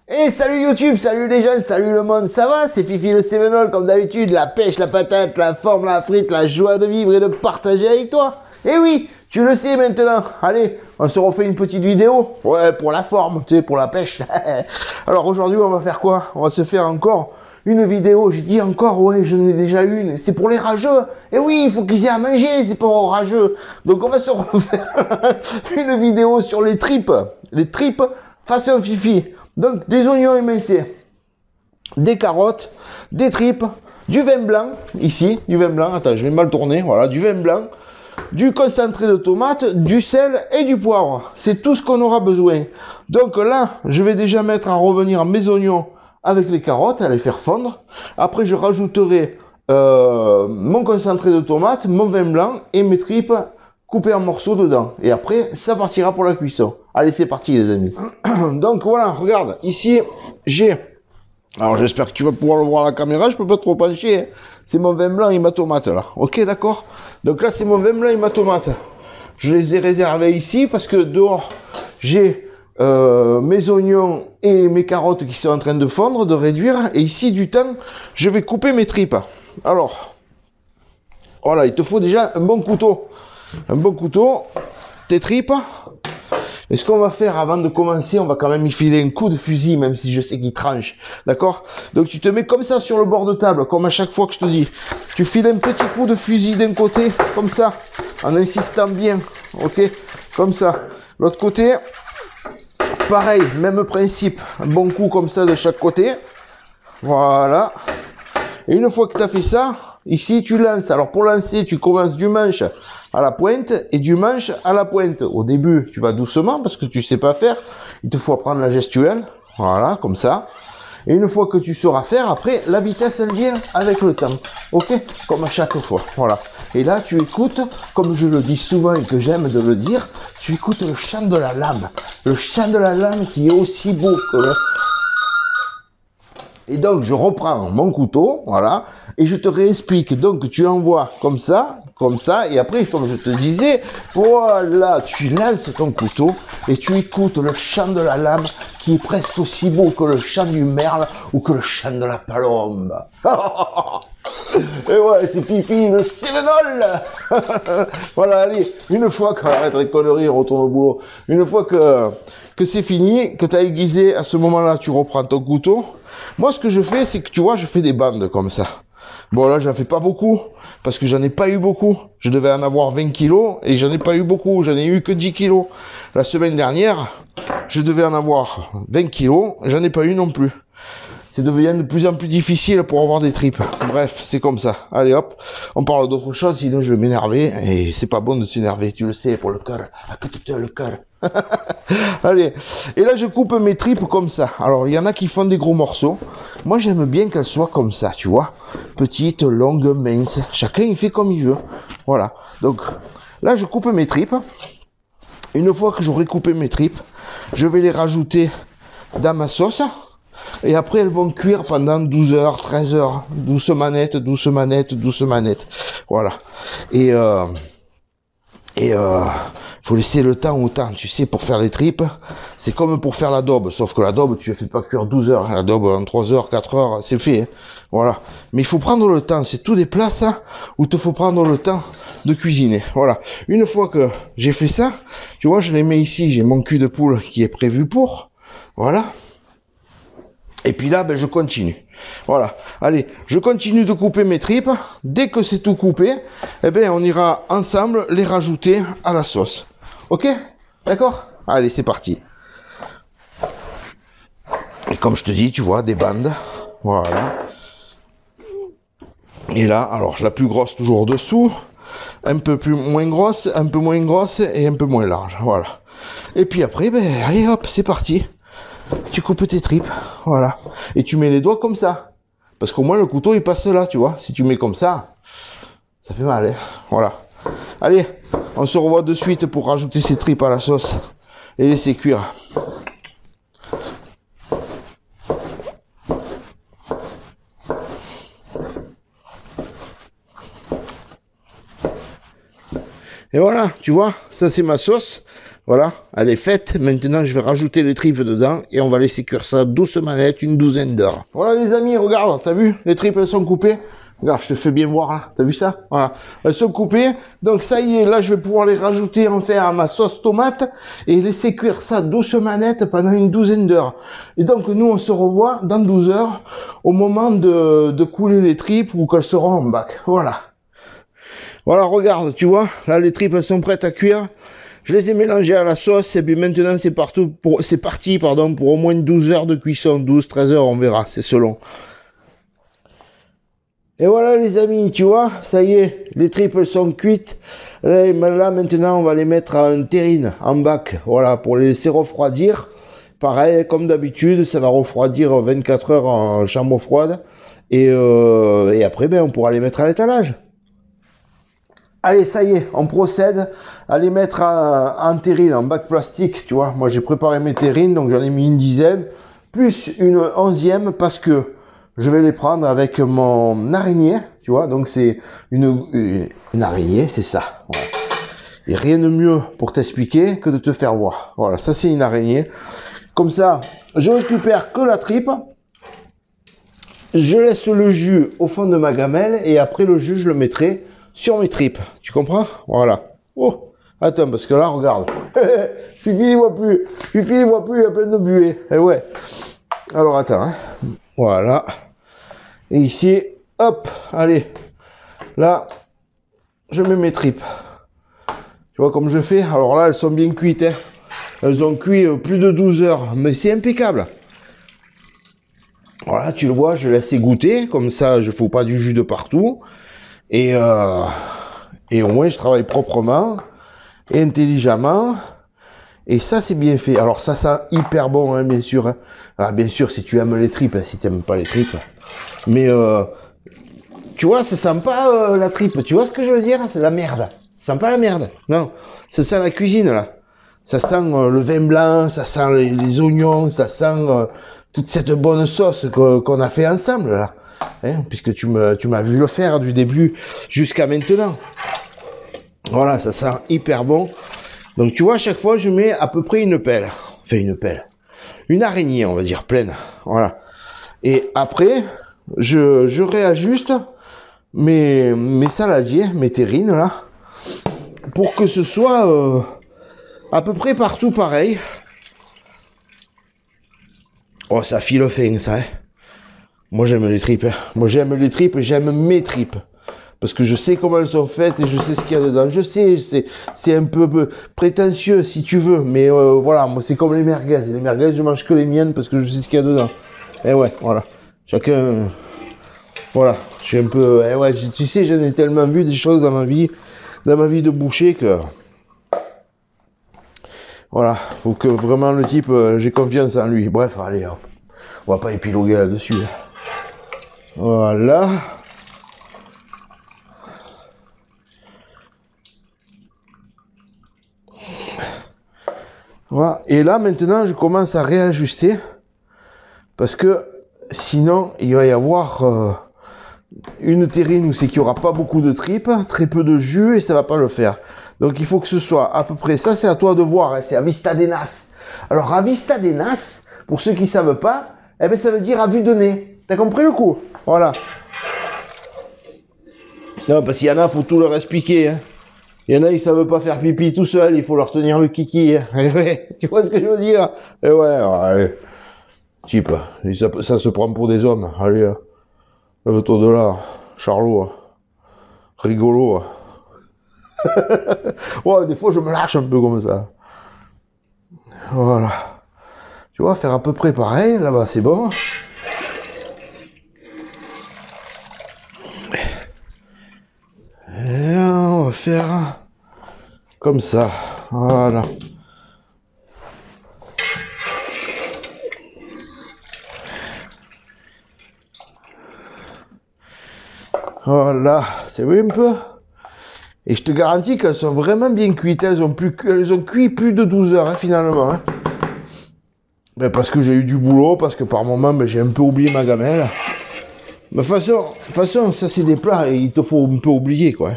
Et salut YouTube, salut les jeunes, salut le monde, ça va? C'est Fifi le Sevenol comme d'habitude, la pêche, la patate, la forme, la frite, la joie de vivre et de partager avec toi. Et oui, tu le sais maintenant. Allez, on se refait une petite vidéo. Ouais, pour la forme, tu sais, pour la pêche. Alors aujourd'hui, on va faire quoi? On va se faire encore une vidéo. J'ai dit encore, ouais, j'en ai déjà une. C'est pour les rageux. Et oui, il faut qu'ils aient à manger, c'est pas aux rageux. Donc on va se refaire une vidéo sur les tripes. Les tripes façon Fifi. Donc des oignons émincés, des carottes, des tripes, du vin blanc, ici, du vin blanc, attends, je vais mal tourner, voilà, du vin blanc, du concentré de tomate, du sel et du poivre. C'est tout ce qu'on aura besoin. Donc là, je vais déjà mettre à revenir mes oignons avec les carottes, à les faire fondre. Après, je rajouterai mon concentré de tomate, mon vin blanc et mes tripes coupées en morceaux dedans. Et après, ça partira pour la cuisson. Allez, c'est parti les amis. Donc voilà, regarde, ici, j'ai... Alors j'espère que tu vas pouvoir le voir à la caméra, je peux pas trop pencher. Hein. C'est mon vin blanc et ma tomate là. Ok, d'accord. Donc là, c'est mon vin blanc et ma tomate. Je les ai réservés ici parce que dehors, j'ai mes oignons et mes carottes qui sont en train de fondre, de réduire. Et ici, du temps, je vais couper mes tripes. Alors, voilà, il te faut déjà un bon couteau. Un bon couteau, tes tripes. Et ce qu'on va faire avant de commencer, on va quand même y filer un coup de fusil, même si je sais qu'il tranche. D'accord? Donc tu te mets comme ça sur le bord de table, comme à chaque fois que je te dis. Tu files un petit coup de fusil d'un côté, comme ça, en insistant bien. Ok? Comme ça. L'autre côté, pareil, même principe. Un bon coup comme ça de chaque côté. Voilà. Et une fois que tu as fait ça, ici tu lances. Alors pour lancer, tu commences du manche à la pointe et du manche à la pointe. Au début, tu vas doucement parce que tu sais pas faire. Il te faut apprendre la gestuelle. Voilà, comme ça. Et une fois que tu sauras faire, après, la vitesse, elle vient avec le temps. Ok? Comme à chaque fois. Voilà. Et là, tu écoutes, comme je le dis souvent et que j'aime de le dire, tu écoutes le chant de la lame. Le chant de la lame qui est aussi beau que le... Et donc, je reprends mon couteau, voilà, et je te réexplique. Donc, tu envoies comme ça, et après, comme je te disais, voilà, tu lances ton couteau et tu écoutes le chant de la lame qui est presque aussi beau que le chant du merle ou que le chant de la palombe. Et ouais, c'est Fifi, le Sevenol. Voilà, allez, une fois qu'on arrête les conneries, on retourne au boulot. Une fois que c'est fini, que tu as aiguisé, à ce moment-là, tu reprends ton couteau. Moi, ce que je fais, c'est que, tu vois, je fais des bandes comme ça. Bon, là, j'en fais pas beaucoup, parce que j'en ai pas eu beaucoup. Je devais en avoir 20 kilos, et j'en ai pas eu beaucoup. J'en ai eu que 10 kilos. La semaine dernière, je devais en avoir 20 kilos, j'en ai pas eu non plus. C'est devient de plus en plus difficile pour avoir des tripes. Bref, c'est comme ça. Allez hop, on parle d'autre chose, sinon je vais m'énerver. Et c'est pas bon de s'énerver, tu le sais, pour le cœur. Le cœur. Allez, et là je coupe mes tripes comme ça. Alors il y en a qui font des gros morceaux. Moi j'aime bien qu'elles soient comme ça, tu vois. Petites, longues, minces. Chacun il fait comme il veut. Voilà. Donc là je coupe mes tripes. Une fois que j'aurai coupé mes tripes, je vais les rajouter dans ma sauce. Et après, elles vont cuire pendant 12 heures, 13 heures. Douce manette, douce manette, douce manette. Voilà. Et faut laisser le temps au temps, tu sais, pour faire les tripes. C'est comme pour faire l'adobe, sauf que l'adobe, tu ne fais pas cuire 12 heures. L'adobe, en 3 heures, 4 heures, c'est fait. Hein. Voilà. Mais il faut prendre le temps. C'est tout des plats, ça, où il te faut prendre le temps de cuisiner. Voilà. Une fois que j'ai fait ça, tu vois, je les mets ici. J'ai mon cul de poule qui est prévu pour. Voilà. Et puis là, ben, je continue. Voilà. Allez, je continue de couper mes tripes. Dès que c'est tout coupé, eh ben, on ira ensemble les rajouter à la sauce. Ok? D'accord? Allez, c'est parti. Et comme je te dis, tu vois, des bandes. Voilà. Et là, alors, la plus grosse toujours dessous. Un peu moins grosse et un peu moins large. Voilà. Et puis après, ben, allez hop, c'est parti. Tu coupes tes tripes, voilà. Et tu mets les doigts comme ça. Parce qu'au moins le couteau il passe là, tu vois. Si tu mets comme ça, ça fait mal, hein. Voilà. Allez, on se revoit de suite pour rajouter ces tripes à la sauce. Et laisser cuire. Et voilà, tu vois, ça c'est ma sauce. Voilà, elle est faite. Maintenant, je vais rajouter les tripes dedans et on va laisser cuire ça doucement net, une douzaine d'heures. Voilà les amis, regarde, t'as vu? Les tripes, elles sont coupées. Regarde, je te fais bien voir, là. T'as vu ça? Voilà. Elles sont coupées. Donc, ça y est, là, je vais pouvoir les rajouter, en fait, à ma sauce tomate et laisser cuire ça doucement net pendant une douzaine d'heures. Et donc, nous, on se revoit dans 12 heures au moment de couler les tripes ou qu'elles seront en bac. Voilà. Voilà, regarde, tu vois, là, les tripes, elles sont prêtes à cuire. Je les ai mélangées à la sauce et puis maintenant, c'est parti, pour au moins 12 heures de cuisson. 12, 13 heures, on verra, c'est selon. Et voilà les amis, tu vois, ça y est, les tripes elles sont cuites. Là maintenant on va les mettre à un terrine, en bac, voilà, pour les laisser refroidir. Pareil, comme d'habitude, ça va refroidir 24 heures en chambre froide. Et après, ben, on pourra les mettre à l'étalage. Allez, ça y est, on procède à les mettre en terrine, en bac plastique, tu vois. Moi j'ai préparé mes terrines, donc j'en ai mis une dizaine, plus une 11e parce que je vais les prendre avec mon araignée, tu vois, donc c'est une araignée, c'est ça. Voilà. Et rien de mieux pour t'expliquer que de te faire voir. Voilà, ça c'est une araignée. Comme ça, je récupère que la tripe, je laisse le jus au fond de ma gamelle et après le jus, je le mettrai sur mes tripes. Tu comprends? Voilà. Oh, attends, parce que là, regarde. Fifi, il voit plus. Fifi, il voit plus, il y a plein de buée. Eh ouais. Alors, attends, hein. Voilà. Et ici, hop, allez. Là, je mets mes tripes. Tu vois comme je fais? Alors là, elles sont bien cuites. Hein. Elles ont cuit plus de 12 heures. Mais c'est impeccable. Voilà, tu le vois, je laisse égoutter. Comme ça, je ne fous pas du jus de partout. Et au moins, je travaille proprement et intelligemment. Et ça, c'est bien fait. Alors ça sent hyper bon, hein, bien sûr. Hein. Ah, bien sûr, si tu aimes les tripes, hein, si tu n'aimes pas les tripes. Mais, tu vois, ça sent pas la tripe. Tu vois ce que je veux dire? C'est la merde. Ça sent pas la merde. Non, ça sent la cuisine, là. Ça sent le vin blanc, ça sent les oignons, ça sent toute cette bonne sauce qu'on a fait ensemble, là. Hein, puisque tu m'as vu le faire du début jusqu'à maintenant. Voilà, ça sent hyper bon. Donc tu vois, à chaque fois, je mets à peu près une pelle. Enfin, une pelle. Une araignée, on va dire, pleine. Voilà. Et après, je réajuste mes saladiers, mes terrines, là, pour que ce soit à peu près partout pareil. Oh, ça file fin, ça, hein. Moi, j'aime les tripes. Hein. Moi, j'aime les tripes, j'aime mes tripes. Parce que je sais comment elles sont faites et je sais ce qu'il y a dedans. Je sais, c'est un peu prétentieux si tu veux. Mais voilà, moi c'est comme les merguez. Les merguez, je mange que les miennes parce que je sais ce qu'il y a dedans. Et ouais, voilà. Chacun... Voilà, je suis un peu... Et ouais, tu sais, j'en ai tellement vu des choses dans ma vie de boucher que... Voilà, faut que vraiment le type, j'ai confiance en lui. Bref, allez, hop. On va pas épiloguer là-dessus. Voilà. Voilà. Et là, maintenant, je commence à réajuster. Parce que sinon, il va y avoir une terrine où c'est qu'il n'y aura pas beaucoup de tripes, très peu de jus, et ça va pas le faire. Donc, il faut que ce soit à peu près... Ça, c'est à toi de voir. Hein, c'est à vista de nas. Alors, à vista de nas, pour ceux qui ne savent pas, eh ben, ça veut dire à vue de nez. T'as compris le coup? Voilà. Non, parce qu'il y en a, faut tout leur expliquer. Hein. Il y en a, ils savent pas faire pipi tout seul, il faut leur tenir le kiki. Hein. Tu vois ce que je veux dire? Et ouais, allez. Type, ça se prend pour des hommes. Allez, lève-toi de là, Charlot. Rigolo. Ouais, des fois, je me lâche un peu comme ça. Voilà. Tu vois, faire à peu près pareil, là-bas, c'est bon. Et on va faire comme ça. Voilà. Voilà, c'est vrai un peu. Et je te garantis qu'elles sont vraiment bien cuites. Elles ont cuit plus de 12 heures, hein, finalement. Hein. Mais parce que j'ai eu du boulot, parce que par moment, j'ai un peu oublié ma gamelle. Mais de toute façon, ça c'est des plats, et il te faut un peu oublier, quoi.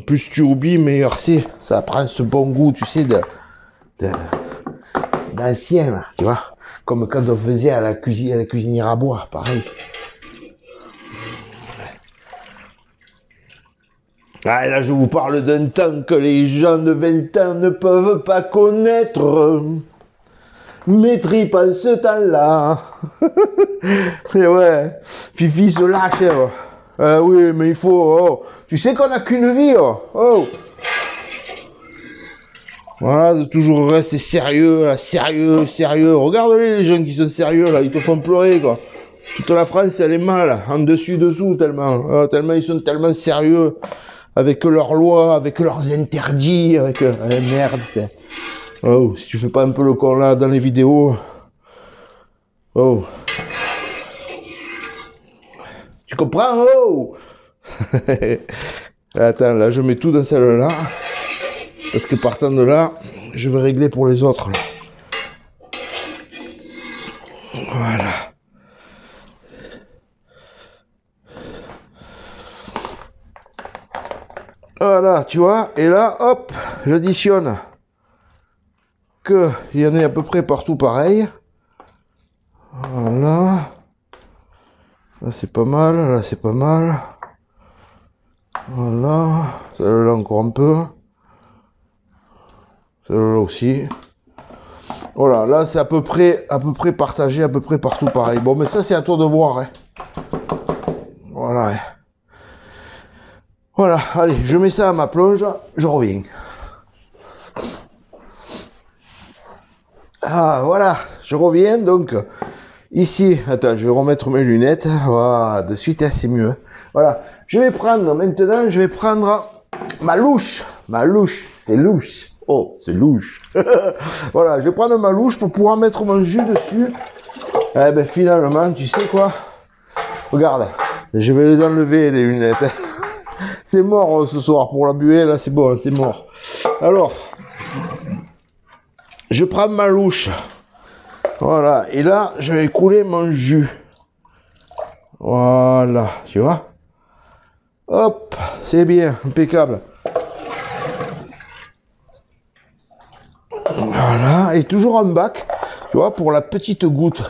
Plus tu oublies, meilleur c'est. Ça prend ce bon goût, tu sais, d'ancien, là, tu vois. Comme quand on faisait à la cuisinière à bois, pareil. Ah, et là, je vous parle d'un temps que les gens de 20 ans ne peuvent pas connaître. Mes tripes en ce temps-là. Et ouais, Fifi se lâche. Oui, mais il faut... Oh. Tu sais qu'on n'a qu'une vie. Oh. Voilà, de toujours rester sérieux, là, sérieux. Regarde les gens qui sont sérieux, là, ils te font pleurer, quoi. Toute la France, elle est mal, en dessus, dessous, tellement. Tellement ils sont tellement sérieux. Avec leurs lois, avec leurs interdits, avec... merde, putain. Oh, si tu fais pas un peu le con là dans les vidéos. Oh. Tu comprends? Oh. Attends, là, je mets tout dans celle-là. Parce que partant de là, je vais régler pour les autres. Là. Voilà. Voilà, tu vois. Et là, hop, j'additionne. Il y en ait à peu près partout pareil. Voilà. Là c'est pas mal, là c'est pas mal. Voilà. Celle-là encore un peu. Celle-là aussi. Voilà, là c'est à peu près partagé, à peu près partout pareil. Bon, mais ça c'est à toi de voir. Hein. Voilà. Voilà, allez, je mets ça à ma plonge, je reviens. Ah, voilà, je reviens, donc, ici, attends, je vais remettre mes lunettes, voilà, de suite, hein, c'est mieux. Voilà, je vais prendre ma louche, c'est louche, oh, c'est louche. Voilà, je vais prendre ma louche pour pouvoir mettre mon jus dessus. Eh ben, finalement, tu sais quoi? Regarde, je vais les enlever, les lunettes. C'est mort ce soir pour la buée, là, c'est bon, c'est mort. Alors... je prends ma louche, voilà, et là, je vais couler mon jus. Voilà, tu vois. Hop, c'est bien, impeccable. Voilà, et toujours en bac, tu vois, pour la petite goutte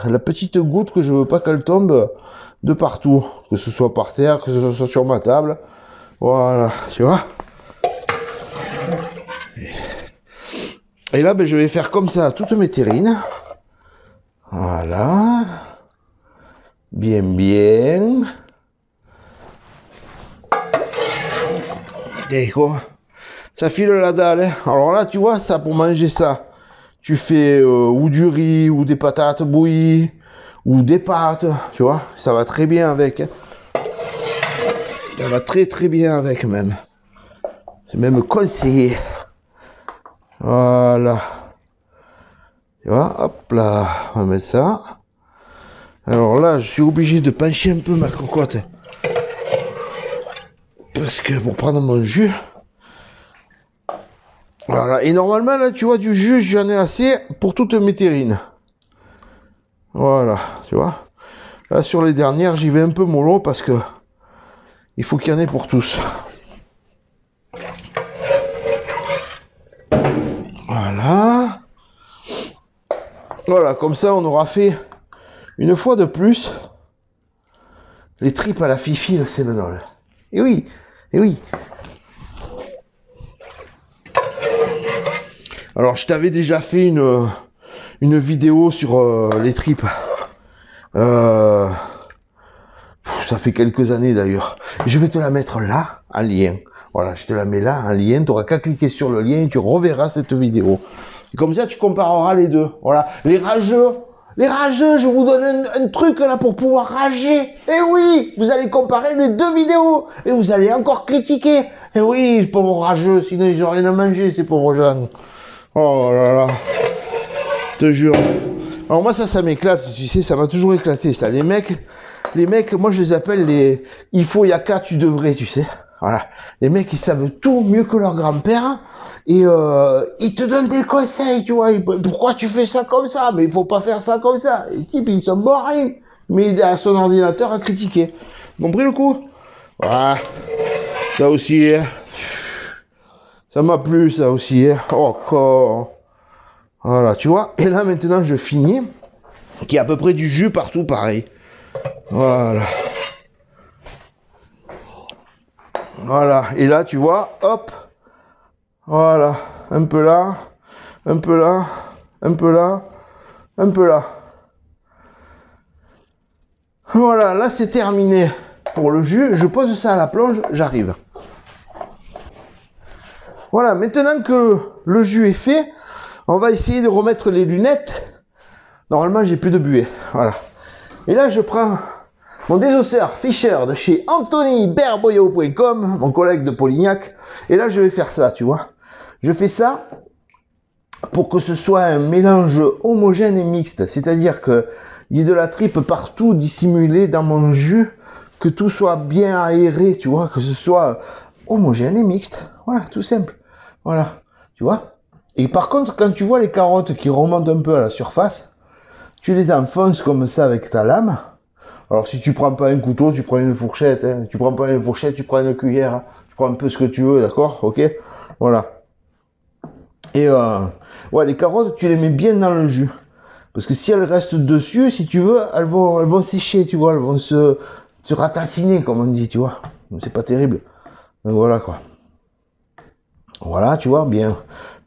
que je veux pas qu'elle tombe de partout, que ce soit par terre, que ce soit sur ma table. Voilà, tu vois. Et là, ben, je vais faire comme ça toutes mes terrines. Voilà. Bien, bien. Et quoi? Ça file la dalle. Hein. Alors là, tu vois, ça, pour manger ça, tu fais ou du riz, ou des patates bouillies, ou des pâtes, tu vois. Ça va très bien avec. Hein. Ça va très très bien avec même. C'est même conseillé. Voilà. Tu vois, hop là, on va mettre ça. Alors là, je suis obligé de pencher un peu ma cocotte. Parce que pour prendre mon jus. Voilà, et normalement, là, tu vois, du jus, j'en ai assez pour toutes mes terrines. Voilà, tu vois. Là, sur les dernières, j'y vais un peu mollo parce que il faut qu'il y en ait pour tous. Voilà. Voilà, comme ça, on aura fait une fois de plus les tripes à la Fifi, le Sévenol. Et oui, et oui. Alors, je t'avais déjà fait une vidéo sur les tripes. Ça fait quelques années d'ailleurs. Je vais te la mettre là, en lien. Voilà, je te la mets là, en lien. Tu n'auras qu'à cliquer sur le lien et tu reverras cette vidéo. Et comme ça, tu compareras les deux. Voilà, les rageux, je vous donne un truc là pour pouvoir rager. Et oui, vous allez comparer les deux vidéos. Et vous allez encore critiquer. Et oui, pauvres rageux, sinon ils n'ont rien à manger, ces pauvres gens. Oh là là, je te jure. Alors moi ça m'éclate, tu sais, ça m'a toujours éclaté ça. Les mecs, moi je les appelle les il faut yaka tu devrais, tu sais. Voilà, les mecs ils savent tout mieux que leur grand-père et ils te donnent des conseils, tu vois. Pourquoi tu fais ça comme ça? Mais il faut pas faire ça comme ça. Les types ils sont boring, mais il est à son ordinateur à critiquer. Compris le coup? Voilà, ça aussi. Hein. Ça m'a plu, ça aussi. Hein. Oh, quoi. Voilà, tu vois. Et là, maintenant, je finis. Qui est à peu près du jus partout, pareil. Voilà. Voilà. Et là, tu vois, hop. Voilà. Un peu là. Un peu là. Un peu là. Un peu là. Voilà, là, c'est terminé pour le jus. Je pose ça à la plonge, j'arrive. Voilà, maintenant que le jus est fait, on va essayer de remettre les lunettes. Normalement, j'ai plus de buée. Voilà. Et là, je prends mon désosseur Fischer de chez AnthonyBerboyau.com, mon collègue de Polignac. Et là, je vais faire ça, tu vois. Je fais ça pour que ce soit un mélange homogène et mixte. C'est-à-dire que il y ait de la tripe partout dissimulée dans mon jus, que tout soit bien aéré, tu vois, que ce soit homogène et mixte. Voilà, tout simple. Voilà, tu vois. Et par contre, quand tu vois les carottes qui remontent un peu à la surface, tu les enfonces comme ça avec ta lame. Alors si tu prends pas un couteau, tu prends une fourchette. Hein. Tu prends pas une fourchette, tu prends une cuillère. Hein. Tu prends un peu ce que tu veux, d'accord? Ok? Voilà. Et ouais, les carottes, tu les mets bien dans le jus. Parce que si elles restent dessus, si tu veux, elles vont sécher, tu vois, elles vont se ratatiner, comme on dit, tu vois. C'est pas terrible. Donc voilà, quoi. Voilà, tu vois, bien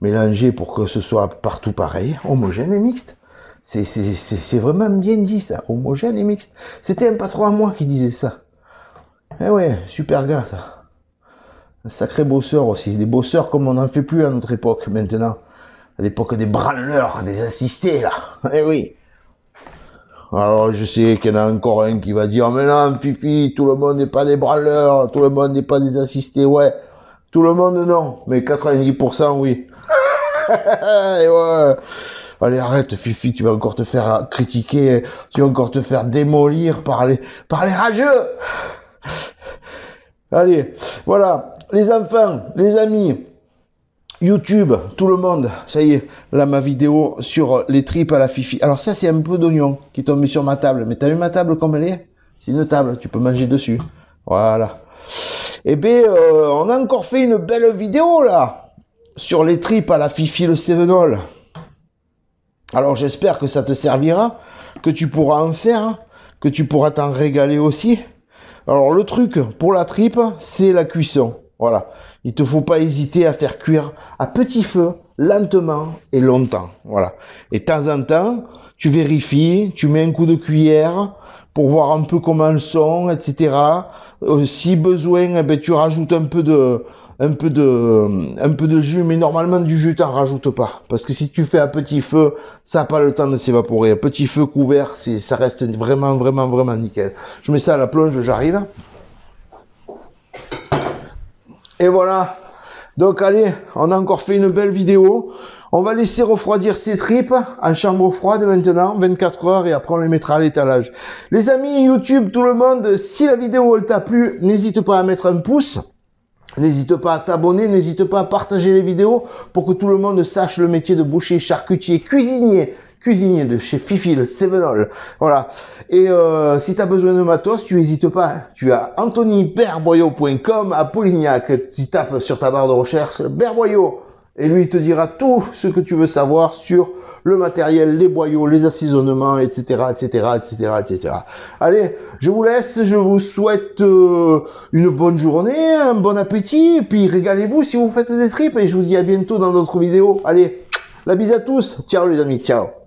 mélangé pour que ce soit partout pareil, homogène et mixte. C'est vraiment bien dit, ça, homogène et mixte. C'était un patron à moi qui disait ça. Eh ouais, super gars, ça. Un sacré bosseur aussi. Des bosseurs comme on n'en fait plus à notre époque, maintenant. À l'époque des branleurs, des assistés, là. Eh oui. Alors, je sais qu'il y en a encore un qui va dire, mais non, Fifi, tout le monde n'est pas des branleurs, tout le monde n'est pas des assistés, ouais. Tout le monde, non. Mais 90%, oui. Et ouais. Allez, arrête, Fifi, tu vas encore te faire critiquer, tu vas encore te faire démolir par les rageux. Allez, voilà. Les enfants, les amis, YouTube, tout le monde, ça y est, là ma vidéo sur les tripes à la Fifi. Alors ça c'est un peu d'oignon qui est tombé sur ma table, mais t'as vu ma table comme elle est? C'est une table, tu peux manger dessus. Voilà. Et bien, on a encore fait une belle vidéo là, sur les tripes à la Fifi le Cévenol. Alors j'espère que ça te servira, que tu pourras en faire, que tu pourras t'en régaler aussi. Alors le truc pour la tripe, c'est la cuisson. Voilà, il te faut pas hésiter à faire cuire à petit feu, lentement et longtemps. Voilà. Et de temps en temps, tu vérifies, tu mets un coup de cuillère pour voir un peu comment elles sont, etc. Si besoin, eh ben, tu rajoutes un peu de jus, mais normalement du jus t'en rajoutes pas, parce que si tu fais à petit feu, ça n'a pas le temps de s'évaporer. À petit feu couvert, ça reste vraiment nickel. Je mets ça à la plonge, j'arrive. Et voilà. Donc allez, on a encore fait une belle vidéo. On va laisser refroidir ces tripes en chambre froide maintenant, 24 heures, et après on les mettra à l'étalage. Les amis YouTube, tout le monde, si la vidéo elle t'a plu, n'hésite pas à mettre un pouce. N'hésite pas à t'abonner, n'hésite pas à partager les vidéos pour que tout le monde sache le métier de boucher, charcutier, cuisinier de chez Fifi le Cévenol. Voilà. Et si tu as besoin de matos, tu n'hésites pas. Tu as AnthonyBerboyau.com à Polignac. Tu tapes sur ta barre de recherche Berboyau et lui il te dira tout ce que tu veux savoir sur le matériel, les boyaux, les assaisonnements, etc., etc., etc., etc. Allez, je vous laisse, je vous souhaite une bonne journée, un bon appétit, et puis régalez-vous si vous faites des tripes, et je vous dis à bientôt dans d'autres vidéos. Allez, la bise à tous, ciao les amis, ciao.